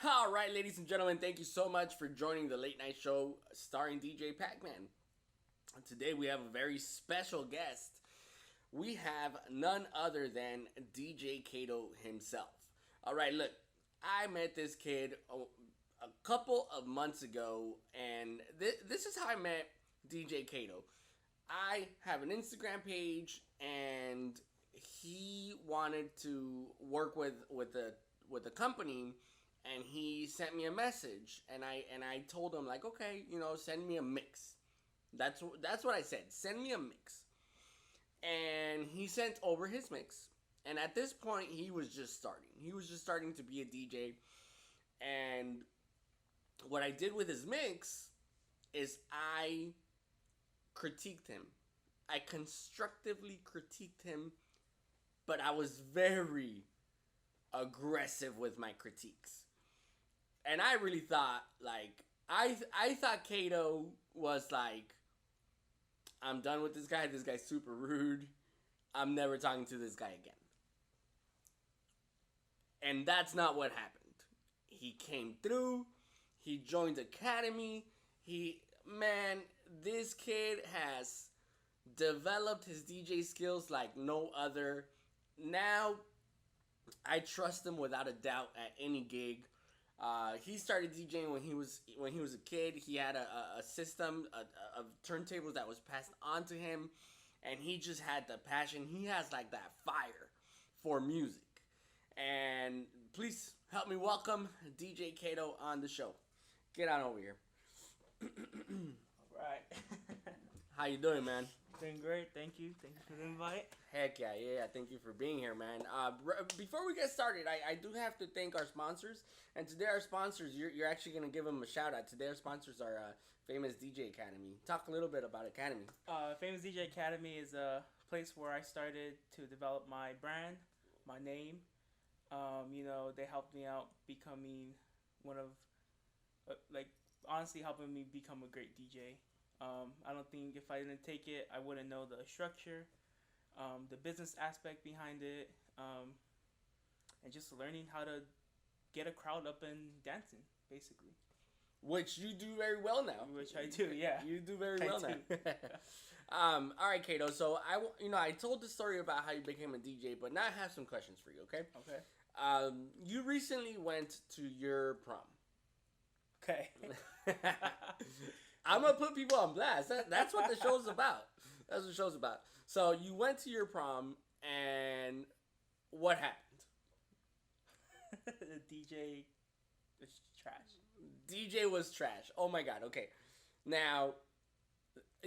All right, ladies and gentlemen, thank you so much for joining the late night show starring DJ Pakman. Today we have a very special guest. We have none other than DJ CADO himself. All right, look, I met this kid a couple of months ago, and this is how I met DJ CADO. I have an Instagram page, and he wanted to work with the company, and he sent me a message, and I told him, like, okay, send me a mix. That's what I said. Send me a mix. And he sent over his mix. And at this point, he was just starting. He was just starting to be a DJ. And what I did with his mix is I critiqued him. I constructively critiqued him, but I was very aggressive with my critiques. And I really thought, like, I thought Kato was like, I'm done with this guy. This guy's super rude. I'm never talking to this guy again. And that's not what happened. He came through. He joined Academy. This kid has developed his DJ skills like no other. Now, I trust him without a doubt at any gig. He started DJing when he was a kid. He had a system of turntables that was passed on to him, and he just had the passion. He has like that fire for music. And please help me welcome DJ CADO on the show. Get on over here. All right. How you doing, man? Doing great. Thank you. Thank you for the invite. Heck yeah. Thank you for being here, man. Before we get started, I do have to thank our sponsors. And today our sponsors, you're actually going to give them a shout out. Today our sponsors are Famous DJ Academy. Talk a little bit about Academy. Famous DJ Academy is a place where I started to develop my brand, my name. They helped me out becoming one of, honestly helping me become a great DJ. I don't think if I didn't take it, I wouldn't know the structure, the business aspect behind it, and just learning how to get a crowd up and dancing, basically. Which you do very well now. Which I do, yeah. You do very well now. All right, Kato. So I told the story about how you became a DJ, but now I have some questions for you. Okay. Okay. You recently went to your prom. Okay. I'm gonna put people on blast. That's what the show's about. That's what the show's about. So you went to your prom, and what happened? The DJ was trash. DJ was trash. Oh my god. Okay. Now,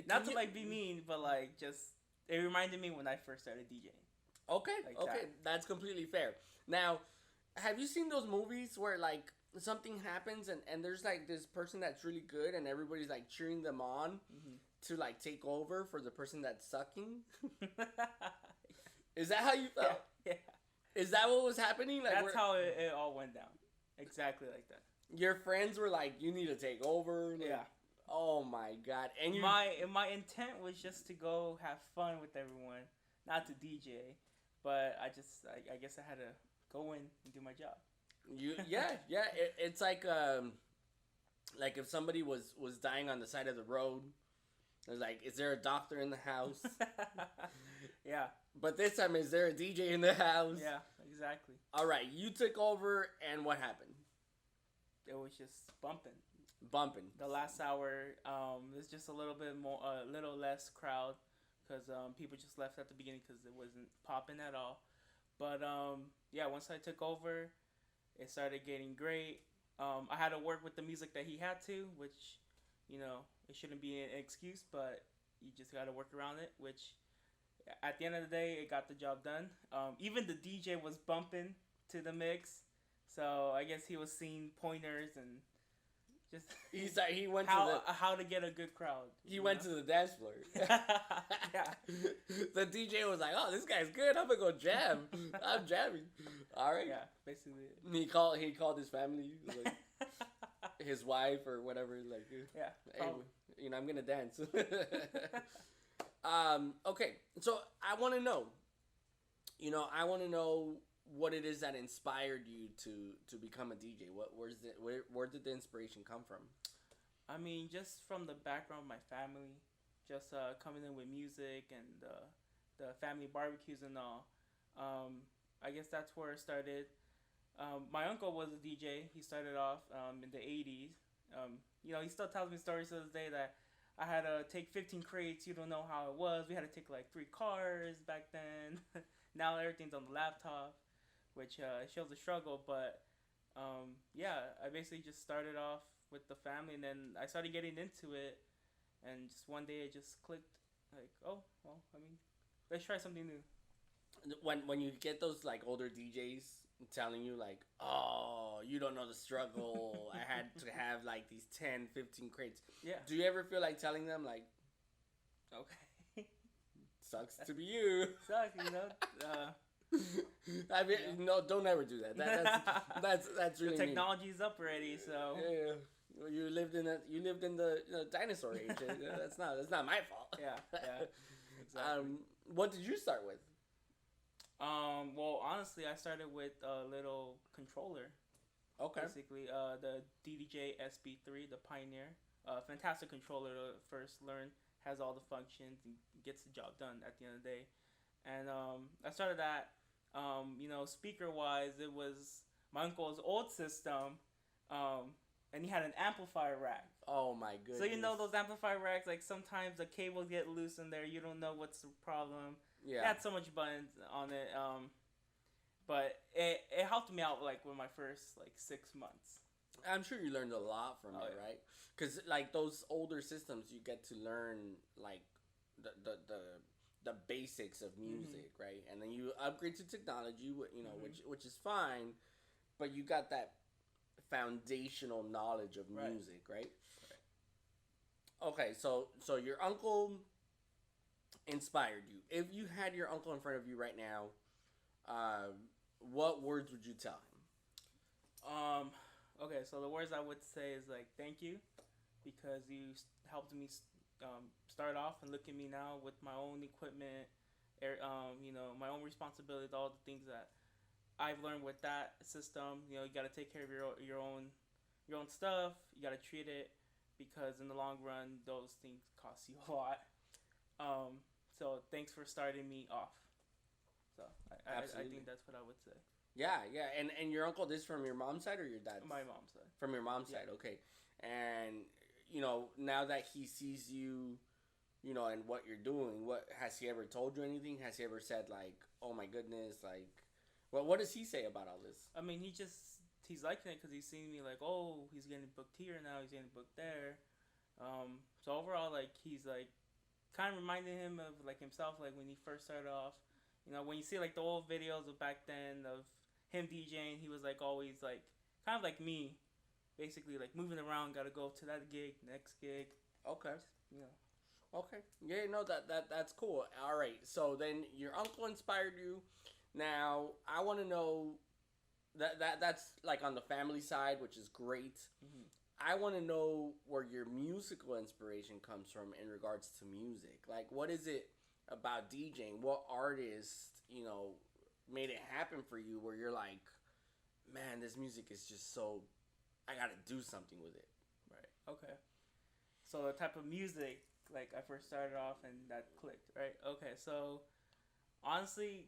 not to be mean, but just it reminded me when I first started DJing. Okay. That's completely fair. Now, have you seen those movies where something happens and there's this person that's really good and everybody's cheering them on to take over for the person that's sucking? Is that how you felt? Yeah. Is that what was happening? That's how it all went down. Exactly like that. Your friends were like, you need to take over? Yeah. Oh my god. And my intent was just to go have fun with everyone, not to DJ. But I guess I had to go in and do my job. It's like if somebody was dying on the side of the road, it was like, is there a doctor in the house? Yeah. But this time, is there a DJ in the house? Yeah, exactly. All right, you took over, and what happened? It was just bumping. The last hour, there's just a little bit more, a little less crowd, because people just left at the beginning because it wasn't popping at all. But once I took over, it started getting great. I had to work with the music that he had to, which, it shouldn't be an excuse, but you just got to work around it, which at the end of the day, it got the job done. Even the DJ was bumping to the mix, so I guess he was seeing pointers and just he went how to get a good crowd. He went to the dance floor. Yeah. The DJ was like, "Oh, this guy's good. I'm gonna go jam. I'm jamming." All right. Yeah, basically. He called his family, his wife or whatever. Yeah. Hey, I'm gonna dance. Okay, so I want to know. what it is that inspired you to become a DJ. Where did the inspiration come from? I mean, just from the background of my family, just coming in with music and the family barbecues and all. I guess that's where it started. My uncle was a DJ. He started off in the 80s. He still tells me stories to this day that I had to take 15 crates. You don't know how it was. We had to take like 3 cars back then. Now everything's on the laptop, which shows the struggle. But yeah, I basically just started off with the family, and then I started getting into it. And just one day it just clicked. Like, oh, well, I mean, let's try something new. When you get those like older DJs telling you like, oh, you don't know the struggle, I had to have like these 10, 15 crates. Yeah. Do you ever feel like telling them like, Okay. sucks to be you? Sucks. I mean, no, don't ever do that. That's really the technology's up already, so yeah. You lived in the dinosaur age. That's not my fault. Yeah. Exactly. What did you start with? Well, honestly, I started with a little controller. Okay. Basically, the DDJ SB3, the Pioneer. Fantastic controller to first learn. Has all the functions and gets the job done at the end of the day. And I started that. Speaker wise, it was my uncle's old system. And he had an amplifier rack. Oh my goodness. So those amplifier racks, like sometimes the cables get loose in there. You don't know what's the problem. Yeah. It had so much buttons on it. But it helped me out like with my first like 6 months. I'm sure you learned a lot from it, yeah. right? Because like those older systems, you get to learn like the basics of music, right? And then you upgrade to technology, which is fine, but you got that foundational knowledge of music, right? Okay, so your uncle inspired you. If you had your uncle in front of you right now, what words would you tell him? Okay, so the words I would say is like thank you, because you helped me start off and look at me now with my own equipment, my own responsibilities, all the things that I've learned with that system. You got to take care of your own stuff. You got to treat it, because in the long run, those things cost you a lot. So thanks for starting me off. So I think that's what I would say. Yeah, and your uncle, this from your mom's side or your dad's? My mom's side. From your mom's side, okay. And now that he sees you, and what you're doing, what has he ever told you anything? Has he ever said like, "Oh my goodness," like, what does he say about all this? I mean, he's liking it because he's seeing me like, oh, he's getting booked here now, he's getting booked there. So overall, like, he's like kind of reminding him of like himself, like when he first started off. When you see like the old videos of back then of him DJing, he was like always like kind of like me, basically like moving around, gotta go to that gig, next gig. Okay. Okay. Yeah, no, that's cool. All right. So then your uncle inspired you. Now I want to know that's like on the family side, which is great. Mm-hmm. I want to know where your musical inspiration comes from in regards to music. Like, what is it about DJing? What artist, made it happen for you where you're like, man, this music is just so, I got to do something with it. Right. Okay. So the type of music, like I first started off and that clicked, right? Okay. So honestly,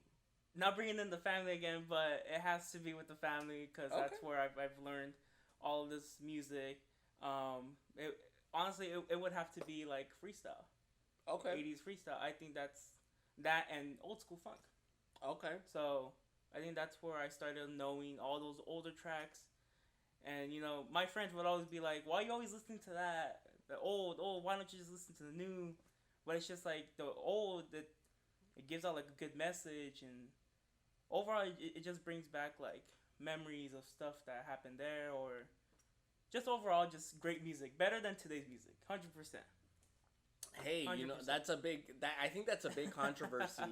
not bringing in the family again, but it has to be with the family, because that's where I've learned all of this music. It would have to be like freestyle. Okay. 80s freestyle. I think that's that and old school funk. Okay. So I think that's where I started knowing all those older tracks. And my friends would always be like, "Why are you always listening to that? The old, why don't you just listen to the new?" But it's just like the old, that it gives out like a good message, and overall it just brings back like memories of stuff that happened there, or just overall just great music, better than today's music, 100%. Hey, 100%. I think that's a big controversy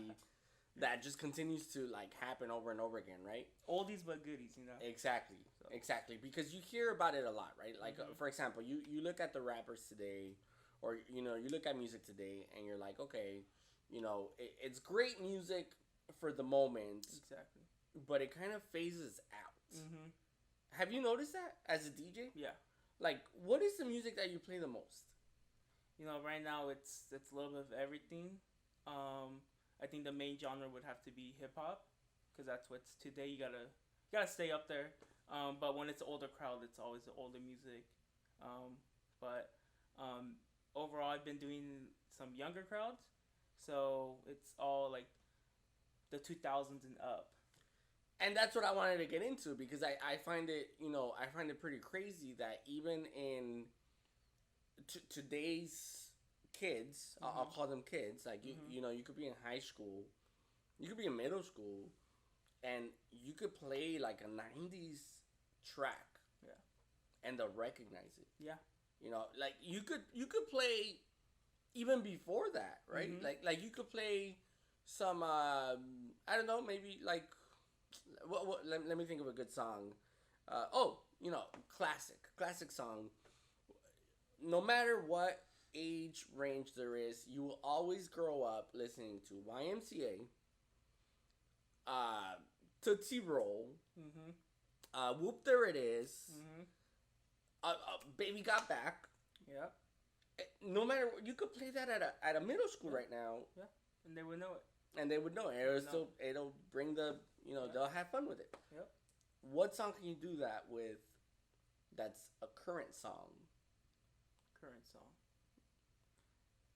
that just continues to like happen over and over again, right? Oldies but goodies, Exactly. So. Exactly, because you hear about it a lot, right? Like, for example, you look at the rappers today, or you look at music today, and you're like, okay, it's great music for the moment. Exactly. but it kind of phases out. Mm-hmm. Have you noticed that as a DJ? Yeah. Like, what is the music that you play the most? Right now it's a little bit of everything. I think the main genre would have to be hip hop, because that's what's today. You gotta stay up there. But when it's an older crowd, it's always the older music. But overall, I've been doing some younger crowds, so it's all like the 2000s and up. And that's what I wanted to get into, because I find it, I find it pretty crazy that even in today's kids, I'll call them kids, like you could be in high school, you could be in middle school, and you could play like a 90s track, and they'll recognize it. Yeah. Like you could play even before that, right? Like you could play some I don't know, maybe like let me think of a good song. Classic song. No matter what age range there is, you will always grow up listening to YMCA, Tootsie Roll, Whoop There It Is, Baby Got Back. Yeah. No matter what, you could play that at a middle school right now. Yeah, and they would know it. And they would know it. It'll bring the, they'll have fun with it. Yep. What song can you do that with that's a current song? Current song.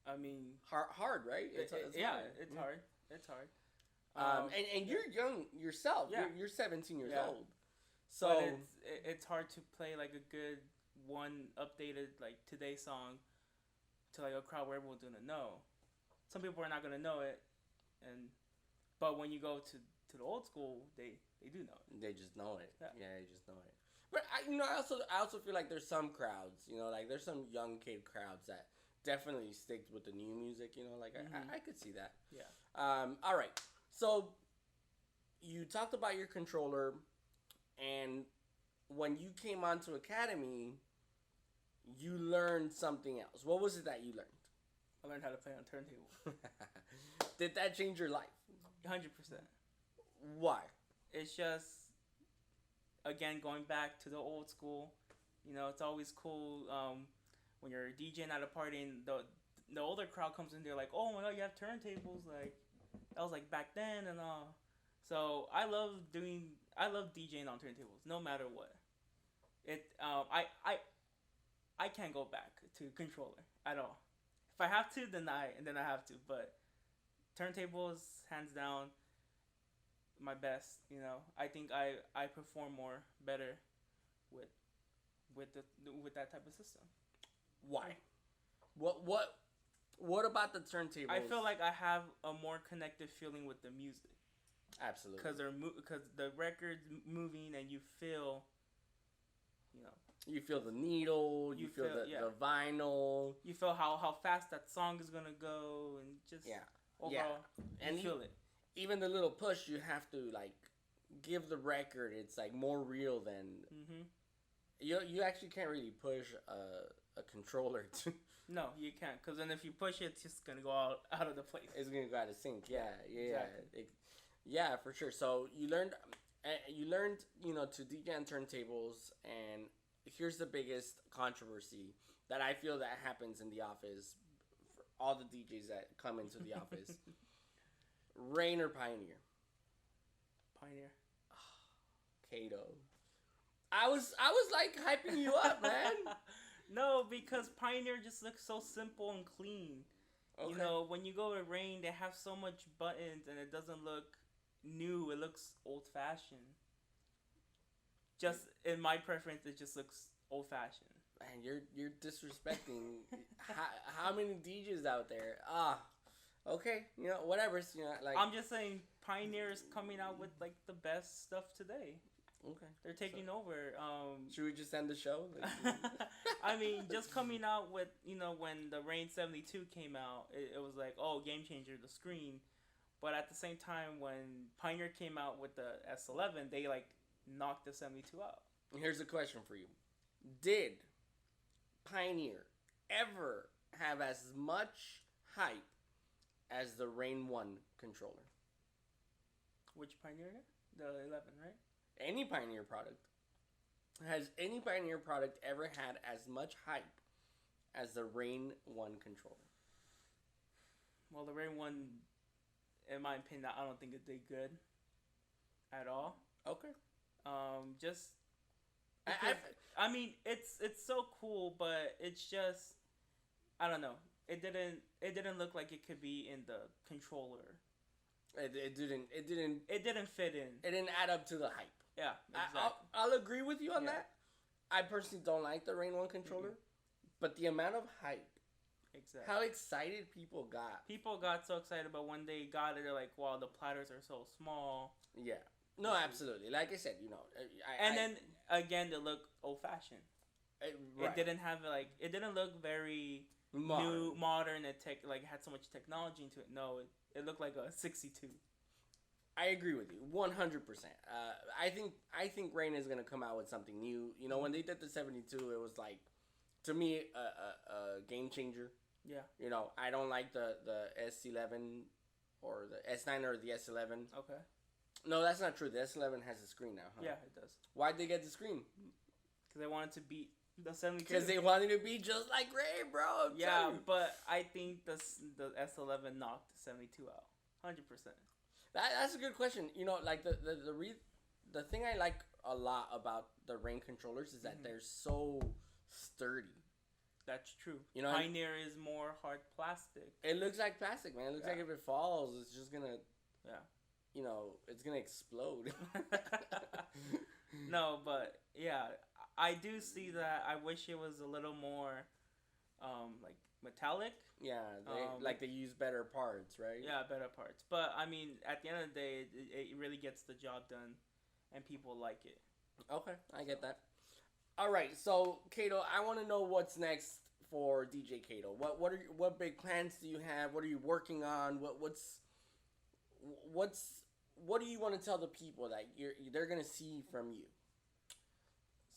I mean... Hard, right? It's hard. It's hard. It's hard. And you're young yourself. Yeah. You're 17 years old. So but it's hard to play like a good one updated like today's song to like a crowd where everyone's gonna know. Some people are not gonna know it, but when you go to the old school, they do know it. They just know it. Yeah, they just know it. But I also feel like there's some crowds, like there's some young kid crowds that definitely stick with the new music. Like I could see that. Yeah. All right. So you talked about your controller, and when you came onto Academy, you learned something else. What was it that you learned? I learned how to play on turntable. Did that change your life? 100%. Why? It's just, again, going back to the old school. It's always cool when you're DJing at a party and the older crowd comes in. They're like, "Oh my God, you have turntables!" Like that was like back then and all. So I love DJing on turntables, no matter what. I can't go back to controller at all. If I have to, then I have to. But turntables, hands down, my best. I think I perform better with that type of system. Why? What about the turntables? I feel like I have a more connected feeling with the music. Absolutely. Because the record's moving and you feel, You feel the needle. You feel the vinyl. You feel how fast that song is gonna go, and just overall, and you feel it. Even the little push you have to like give the record. It's like more real than. You actually can't really push a controller to. No, you can't, because then if you push it, it's just gonna go out of the place. It's gonna go out of sync. Yeah. Exactly. Yeah, for sure. So you learned, to DJ on turntables, and here's the biggest controversy that I feel that happens in the office for all the DJs that come into the office. Rain or Pioneer? Pioneer. CADO. I was like hyping you up, man. No, because Pioneer just looks so simple and clean. Okay. When you go to Rain, they have so much buttons and it doesn't look new. It looks old-fashioned. Just in my preference, it just looks old-fashioned. Man, you're disrespecting how many DJs out there. Okay, whatever. Like I'm just saying, Pioneer is coming out with like the best stuff today. Okay, they're taking over. Should we just end the show? I mean, just coming out with when the Rain 72 came out, it was like, oh, game changer, the screen. But at the same time, when Pioneer came out with the S11, they like knocked the 72 out. Here's a question for you: did Pioneer ever have as much hype as the Rain 1 controller? Which Pioneer? the 11, right? Any Pioneer product. Has any Pioneer product ever had as much hype as the Rain 1 controller? Well, the Rain 1, in my opinion, I don't think it did good at all. Okay. Just I, I mean, it's so cool, but it's just, I don't know. It didn't look like it could be in the controller. it didn't It didn't fit in. it didn't add up to the hype. Yeah, exactly. I'll agree with you on Yeah. that. I personally don't like the Rain 1 controller, but the amount of hype, Exactly. how excited people got. People got so excited, but when they got it, they're like, "Wow, the platters are so small." Yeah. No, absolutely. Like I said, Then again, they look old fashioned. right. It didn't have it didn't look very new, modern, and it had so much technology into it. No, it looked like a 62. I agree with you 100%. I think Rain is gonna come out with something new. When they did the 72, it was like, to me, a game changer. Yeah. I don't like the S11 or the S9 or the S11. Okay. No, that's not true. The S11 has a screen now, huh? Yeah, it does. Why'd they get the screen? Because they wanted to beat the 72. Because they wanted to be just like Rain, bro. Yeah, but I think the S11 knocked the 72 out. 100%. That's a good question. Like the thing I like a lot about the Rain controllers is that they're so sturdy. That's true. Pioneer is more hard plastic. It looks like plastic, man. It looks like if it falls, it's just gonna, yeah, it's gonna explode. No, but yeah, I do see that. I wish it was a little more, like metallic. Yeah, they use better parts, right? Yeah, better parts. But I mean, at the end of the day, it really gets the job done, and people like it. Okay, I get that. All right, so CADO, I want to know what's next for DJ CADO. What big plans do you have? What are you working on? What do you want to tell the people that they're gonna see from you?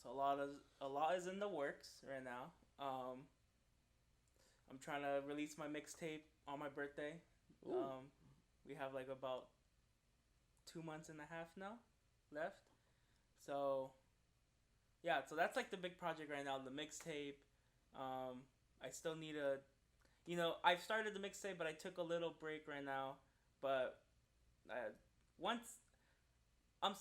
So a lot is in the works right now. I'm trying to release my mixtape on my birthday. Ooh. We have about 2 months and a half now left. So yeah, so that's the big project right now, the mixtape. I still need I've started the mixtape, but I took a little break right now. But once I'm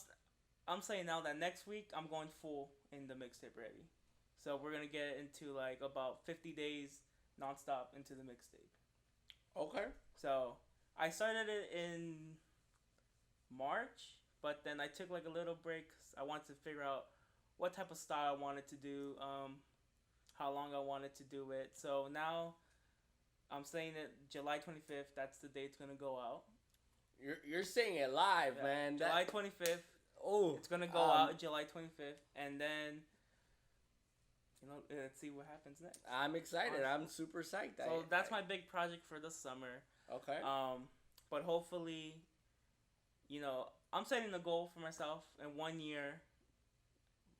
saying now that next week I'm going full in the mixtape ready. So we're gonna get into about 50 days nonstop into the mixtape. Okay. So I started it in March, but then I took a little break. I wanted to figure out what type of style I wanted to do, how long I wanted to do it. So now I'm saying that July 25th, that's the day it's gonna go out. You're saying it live, Yeah, man. July 25th. Oh, It's gonna go out July 25th, and then let's see what happens next. I'm excited. I'm super psyched. So that's my big project for the summer. Okay. But hopefully, I'm setting a goal for myself in 1 year,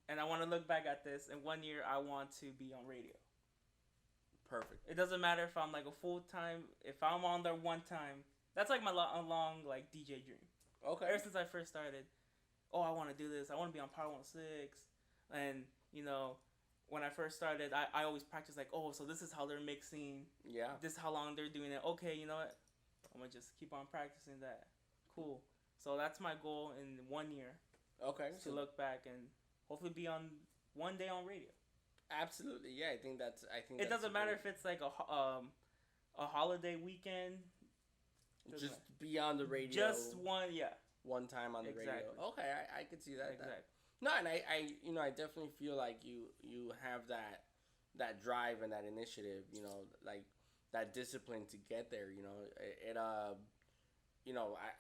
and I want to look back at this. In 1 year, I want to be on radio. Perfect. It doesn't matter if I'm a full time. If I'm on there one time, that's my long DJ dream. Okay. Ever since I first started, I want to do this. I want to be on Power 106, and when I first started, I always practice so this is how they're mixing. Yeah. This is how long they're doing it. Okay, you know what? I'm gonna just keep on practicing that. Cool. So that's my goal in 1 year. Okay. To look back and hopefully be on one day on radio. Absolutely. Yeah, I think that's. It doesn't matter if it's a holiday weekend. Just be on the radio. Just one, yeah. One time on the radio. Okay, I could see that. Exactly. No, and I definitely feel like you have that drive and that initiative. That discipline to get there.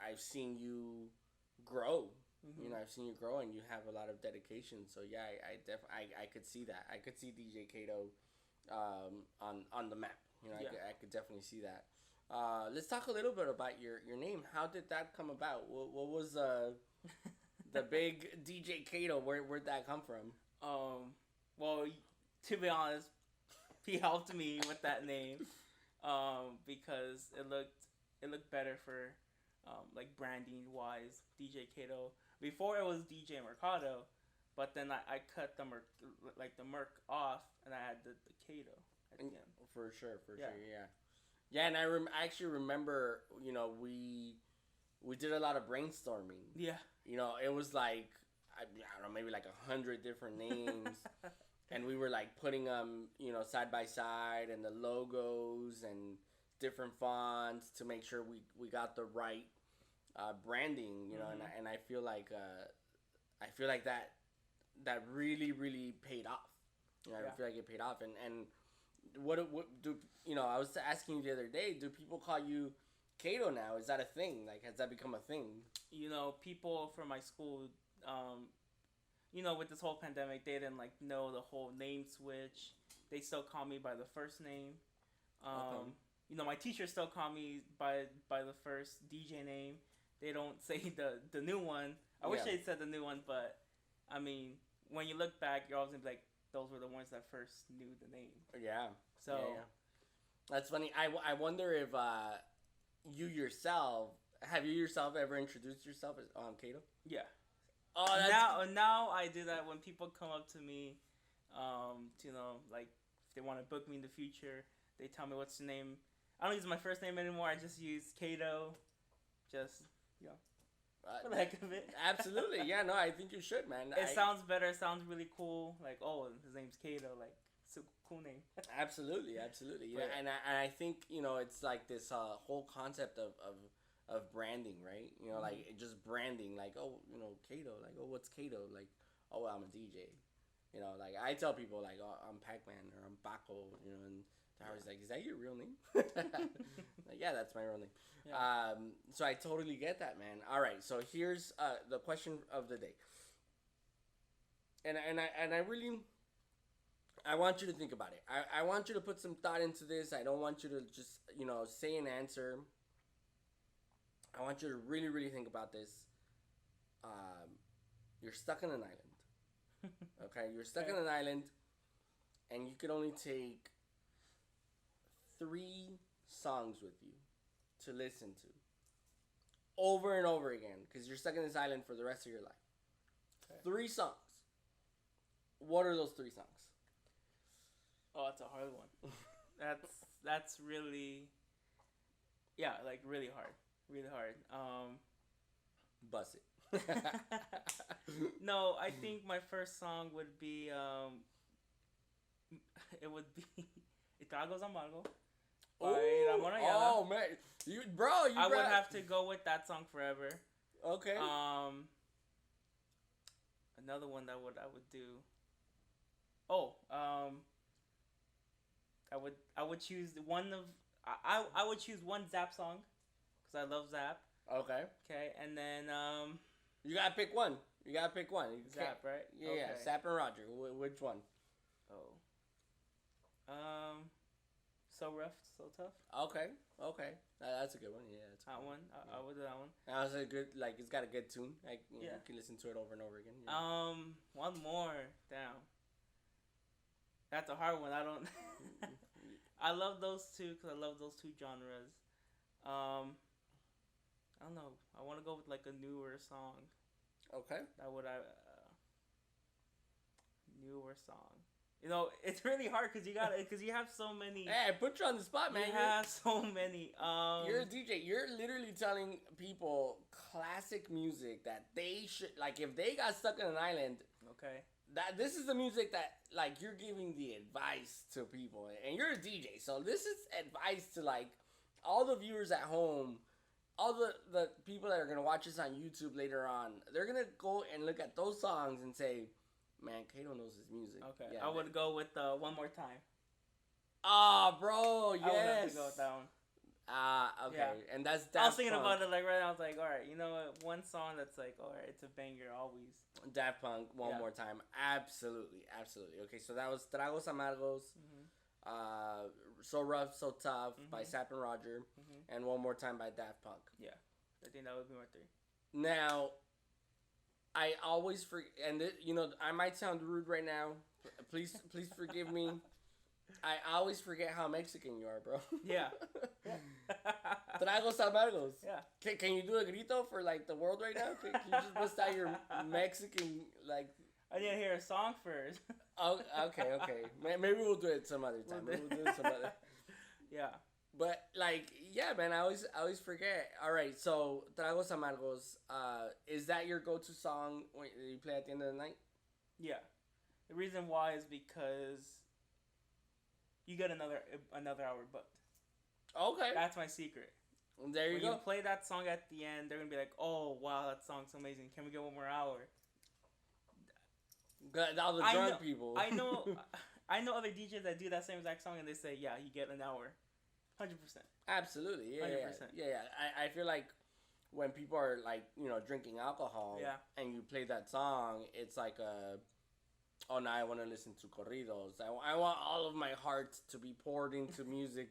I've seen you grow. Mm-hmm. I've seen you grow, and you have a lot of dedication. So yeah, I could see that. I could see DJ CADO, on the map. I could definitely see that. Let's talk a little bit about your name. How did that come about? What was the big DJ CADO? Where'd that come from? Well, to be honest, he helped me with that name, because it looked better for branding wise, DJ CADO. Before it was DJ Mercado, but then I cut the Merc off, and I had the CADO at the end. For sure, yeah. Yeah, and I actually remember, we did a lot of brainstorming. Yeah. It was like, I don't know, maybe like 100 different names. And we were like putting them, side by side, and the logos and different fonts to make sure we got the right branding, Mm-hmm. and I feel like that really really paid off. I feel like it paid off, and what do I was asking you the other day, do people call you CADO now? Is that a thing? Like, has that become a thing? People from my school, with this whole pandemic, they didn't know the whole name switch. They still call me by the first name. Okay. My teachers still call me by the first DJ name. They don't say the new one. I wish they said the new one, but I mean, when you look back, you're always gonna be like, those were the ones that first knew the name. Yeah. So yeah. That's funny. I wonder if you yourself ever introduced yourself as CADO? Yeah. Oh, now I do that when people come up to me, if they want to book me in the future, they tell me what's your name. I don't use my first name anymore. I just use CADO. Just for the heck of it. Absolutely, yeah. No, I think you should, man. It sounds better. It sounds really cool. Like, oh, his name's CADO. Like, it's a cool name. Absolutely. Yeah, and I think it's like this whole concept of branding, right? Mm-hmm. Like just branding, like, oh, CADO, like, oh, what's CADO? Like, oh, I'm a DJ. Like I tell people, like, oh, I'm Pakman or I'm Paco, and they're always like, is that your real name? Like, yeah, that's my real name. Yeah. So I totally get that, man. All right, so here's the question of the day, and I really, I want you to think about it. I want you to put some thought into this. I don't want you to just say an answer. I want you to really, really think about this. You're stuck on an island. Okay, you're stuck on an island, and you could only take 3 songs with you to listen to over and over again, because you're stuck in this island for the rest of your life. Okay. 3 songs. What are those 3 songs? Oh, that's a hard one. that's really, like really hard. Really hard. Bust it. No, I think my first song would be it would be Tragos Amargo by Ramon Ayala. Oh man, I would have to go with that song forever. Okay. Another one that I would do. Oh, I would choose one of I would choose one Zap song, because I love Zap. Okay. Okay, and then you gotta pick one. Zap, right? Yeah, okay. yeah. Zap and Roger. Which one? Oh. So Rough, So Tough. Okay. That's a good one. Yeah, that's that one. I would do that one. That was a good. Like, it's got a good tune. Like, you can listen to it over and over again. Yeah. One more. Damn. That's a hard one. I don't. I love those two because I love those 2 genres. I don't know. I want to go with like a newer song. Okay. That would newer song. It's really hard because you have so many. Hey, I put you on the spot, man. You have so many. You're a DJ. You're literally telling people classic music that they should, like, if they got stuck on an island. Okay. That this is the music that, like, you're giving the advice to people, and you're a DJ, so this is advice to, like, all the viewers at home, all the people that are gonna watch this on YouTube later on. They're gonna go and look at those songs and say, man, CADO knows his music. Okay, yeah, I would go with One More Time. Ah, bro, yes. I would have to go with that one. Okay, yeah. And that's Daft I was thinking Punk. about it like right now. I was like, all right, you know what? One song that's like, all right, it's a banger always. Daft Punk, One More Time, absolutely. Okay, so that was Tragos Amargos, So Rough, So Tough by Zap and Roger, and One More Time by Daft Punk. Yeah, I think that would be my 3. Now, I always forget, and I might sound rude right now. Please forgive me. I always forget how Mexican you are, bro. Yeah. Tragos amargos. Yeah. Can you do a grito for like the world right now? Can you just bust out your Mexican like? I need to hear a song first. Oh, okay. Maybe we'll do it some other time. Maybe we'll do it some other. Yeah. But like, yeah, man, I always forget. All right, so Tragos Amargos, is that your go-to song when you play at the end of the night? Yeah. The reason why is because you get another hour booked. Okay, That's my secret. there you When go. you play that song at the end, they're gonna be like, "Oh wow, that song's amazing. Can we get one more hour?" Got all the drunk people. I know. I know other DJs that do that same exact song, and they say, "Yeah, you get an hour." 100%. Absolutely, yeah, 100%. yeah. I feel like when people are like drinking alcohol, Yeah. and you play that song, it's like oh, now I want to listen to corridos. I want all of my heart to be poured into music.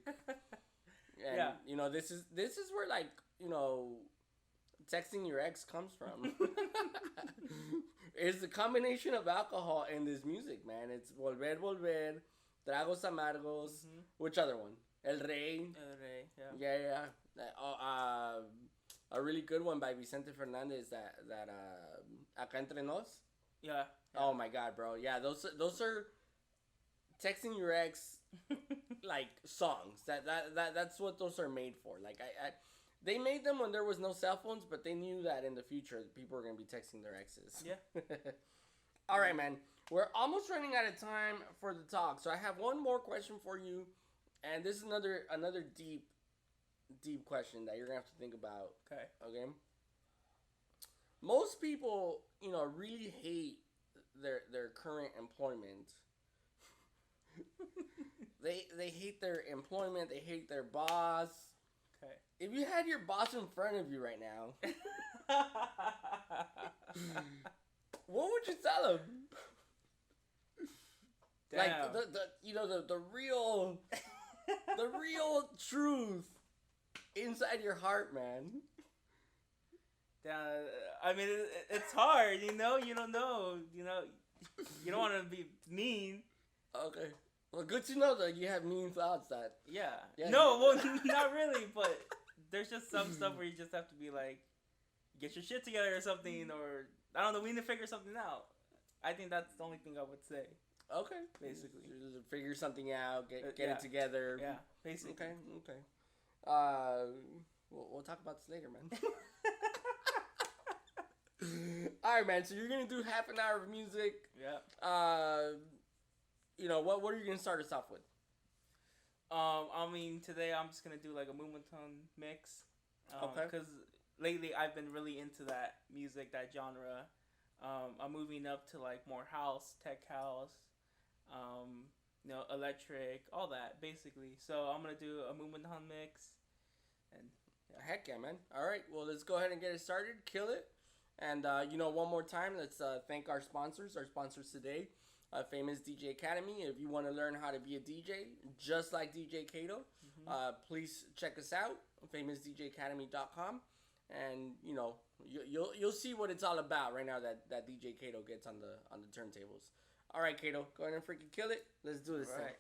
And, Yeah. this is where like texting your ex comes from. It's the combination of alcohol and this music, man. It's volver, volver, tragos amargos. Mm-hmm. Which other one? El Rey. Yeah. A really good one by Vicente Fernandez. That Acá Entre Nos. Yeah. Oh my God, bro. Yeah, those are texting your ex like songs. That's what those are made for. Like I they made them when there was no cell phones, but they knew that in the future people were gonna be texting their exes. Yeah. All right, man. We're almost running out of time for the talk, so I have one more question for you, and this is another deep question that you're gonna have to think about. Okay. Okay. Most people, really hate their current employment. They hate their employment. They hate their boss. Okay. If you had your boss in front of you right now, what would you tell him? Damn. Like the real truth inside your heart, man. I mean, it's hard, You don't know, You don't want to be mean. Okay. Well, good to know that you have mean thoughts. That Yeah. Yeah. No, well, not really, but there's just some stuff where you just have to be like, get your shit together or something, or I don't know, we need to figure something out. I think that's the only thing I would say. Okay. Basically. Just figure something out. Get Yeah. it together. Yeah, basically. Okay. We'll talk about this later, man. All right, man. So you're gonna do half an hour of music. Yeah. What are you gonna start us off with? I mean, today I'm just gonna do like a Moomonton mix. Okay. Because lately I've been really into that music, that genre. I'm moving up to like more house, tech house, electric, all that basically. So I'm gonna do a Moomonton mix, and yeah. Heck yeah, man. All right. Well, let's go ahead and get it started. Kill it. And one more time, let's thank our sponsors. Our sponsors today. Famous DJ Academy. If you want to learn how to be a DJ, just like DJ CADO, please check us out, famousdjacademy.com, and you'll see what it's all about right now that DJ CADO gets on the turntables. All right, CADO, go ahead and freaking kill it. Let's do this thing.